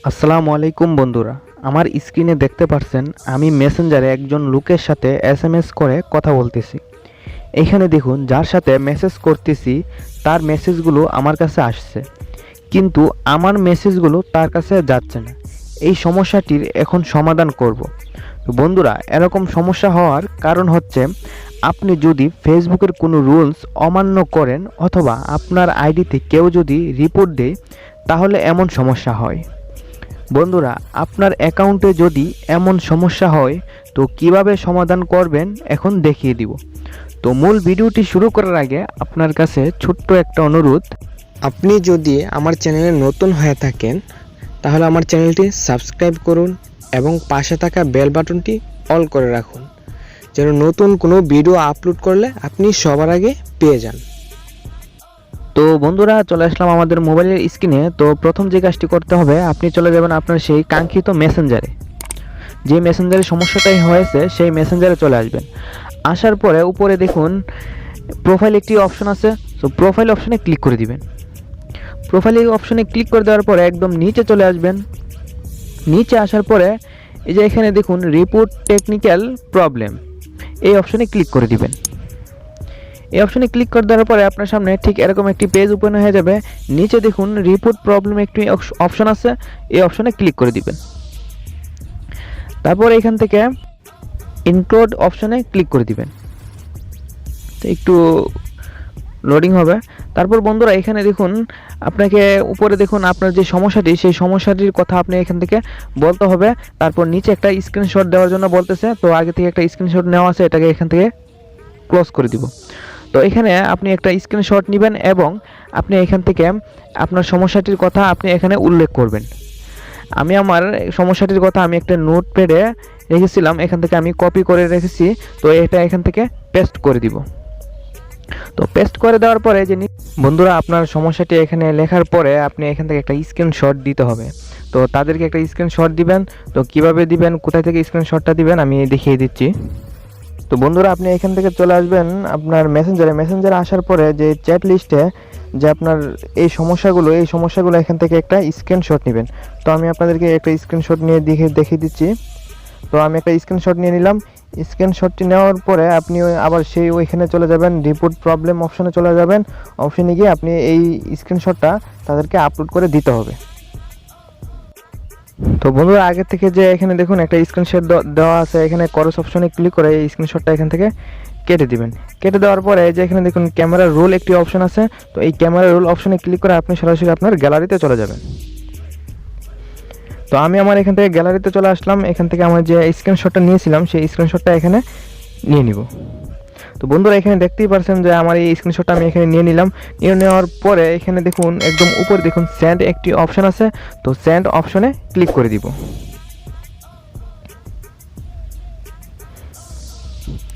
আসসালামু আলাইকুম বন্ধুরা, আমার স্ক্রিনে দেখতে পাচ্ছেন আমি মেসেঞ্জারে একজন লোকের সাথে এসএমএস করে কথা বলতেছি। এইখানে দেখুন যার সাথে মেসেজ করতেছি তার মেসেজগুলো আমার কাছে আসছে, কিন্তু আমার মেসেজগুলো তার কাছে যাচ্ছে না। এই সমস্যাটির এখন সমাধান করব। তো বন্ধুরা, এরকম সমস্যা হওয়ার কারণ হচ্ছে আপনি যদি ফেসবুকের কোনো রুলস অমান্য করেন অথবা আপনার আইডিতে কেউ যদি রিপোর্ট দেয় তাহলে এমন সমস্যা হয়। বন্ধুরা, আপনার অ্যাকাউন্টে যদি এমন সমস্যা হয় তো কিভাবে সমাধান করবেন এখন দেখিয়ে দিব। তো মূল ভিডিওটি শুরু করার আগে আপনার কাছে ছোট্ট একটা অনুরোধ, আপনি যদি আমার চ্যানেলে নতুন হয়ে থাকেন তাহলে আমার চ্যানেলটি সাবস্ক্রাইব করুন এবং পাশে থাকা বেল বাটনটি অল করে রাখুন, যেন নতুন কোনো ভিডিও আপলোড করলে আপনি সবার আগে পেয়ে যান। তো বন্ধুরা, চলে আসলাম আমাদের মোবাইলের স্ক্রিনে। তো প্রথম যে কাজটি করতে হবে, আপনি চলে যাবেন আপনার সেই কাঙ্ক্ষিত মেসেঞ্জারে। যে মেসেঞ্জারে সমস্যাটাই হয়েছে সেই মেসেঞ্জারে চলে আসবেন। আসার পরে উপরে দেখুন প্রোফাইল একটি অপশন আছে, তো প্রোফাইল অপশনে ক্লিক করে দিবেন। প্রোফাইল অপশনে ক্লিক করে দেওয়ার পরে একদম নিচে চলে আসবেন। নিচে আসার পরে এই যে এখানে দেখুন রিপোর্ট টেকনিক্যাল প্রবলেম, এই অপশনে ক্লিক করে দিবেন। এই অপশনে ক্লিক করে দেওয়ার পরে আপনার সামনে ঠিক এরকম একটি পেজ ওপেন হয়ে যাবে। নিচে দেখুন রিপোর্ট প্রবলেম একটি অপশন আছে, এই অপশনে ক্লিক করে দিবেন। তারপর এখান থেকে ইনক্লুড অপশনে ক্লিক করে দিবেন। তো একটু লোডিং হবে। তারপর বন্ধুরা, এখানে দেখুন আপনাকে উপরে দেখুন আপনার যে সমস্যাটি সেই সমস্যাটির কথা আপনি এখান থেকে বলতে হবে। তারপর নিচে একটা স্ক্রিনশট দেওয়ার জন্য বলতেছে, তো আগে থেকে একটা স্ক্রিনশট নেওয়া আছে, এটাকে এখান থেকে ক্লোজ করে দিব। তো এখানে আপনি একটা স্ক্রিনশট নেবেন এবং আপনি এখান থেকে আপনার সমস্যাটির কথা আপনি এখানে উল্লেখ করবেন। আমি আমার সমস্যাটির কথা আমি একটা নোটপ্যাডে রেখেছিলাম, এখান থেকে আমি কপি করে রেখেছি। তো এটা এখান থেকে পেস্ট করে দিব। তো পেস্ট করে দেওয়ার পরে যে বন্ধুরা, আপনার সমস্যাটি এখানে লেখার পরে আপনি এখান থেকে একটা স্ক্রিনশট দিতে হবে। তো তাদেরকে একটা স্ক্রিনশট দিবেন। তো কিভাবে দিবেন, কোথায় থেকে স্ক্রিনশটটা দিবেন আমি দেখিয়ে দিচ্ছি। তো বন্ধুরা, আপনি এখান থেকে চলে আসবেন আপনার মেসেঞ্জারে আসার পরে যে চ্যাট লিস্টে যে আপনার এই সমস্যাগুলো এখান থেকে একটা স্ক্রিনশট নেবেন। তো আমি আপনাদেরকে একটা স্ক্রিনশট নিয়ে দেখিয়ে দিচ্ছি। তো আমি একটা স্ক্রিনশট নিয়ে নিলাম। স্ক্রিনশটটি নেওয়ার পরে আপনি আবার ওইখানে চলে যাবেন, রিপোর্ট প্রবলেম অপশনে চলে যাবেন। অপশনে গিয়ে আপনি এই স্ক্রিনশটটা তাদেরকে আপলোড করে দিতে হবে। তো বন্ধুরা, আগে থেকে যে এখানে দেখুন একটা স্ক্রিনশট দেওয়া আছে, এখানে ক্রস অপশনে ক্লিক করে এই স্ক্রিনশটটা এখান থেকে কেটে দিবেন। কেটে দেওয়ার পরে যে এখানে দেখুন ক্যামেরা রোল একটি অপশন আছে, তো এই ক্যামেরা রোল অপশনে ক্লিক করে আপনি সরাসরি আপনার গ্যালারিতে চলে যাবেন। তো আমি আমার এখান থেকে গ্যালারিতে চলে আসলাম। এখান থেকে আমার যে স্ক্রিনশটটা নিয়েছিলাম সেই স্ক্রিনশটটা এখানে নিয়ে নিব। তো বন্ধুরা, এখানে দেখতেই পাচ্ছেন যে আমার এই স্ক্রিনশটটা আমি এখানে নিয়ে নিলাম। নিয়ে নেওয়ার পরে এখানে দেখুন একদম উপরে দেখুন সেন্ড একটি অপশন আছে, তো সেন্ড অপশনে ক্লিক করে দিব।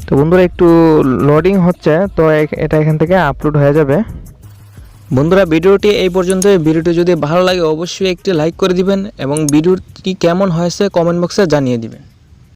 তো বন্ধুরা, একটু লোডিং হচ্ছে, তো এটা এখান থেকে আপলোড হয়ে যাবে। বন্ধুরা, ভিডিওটি এই পর্যন্ত। ভিডিওটি যদি ভালো লাগে অবশ্যই একটি লাইক করে দিবেন এবং ভিডিওটি কেমন হয়েছে কমেন্ট বক্সে জানিয়ে দিবেন।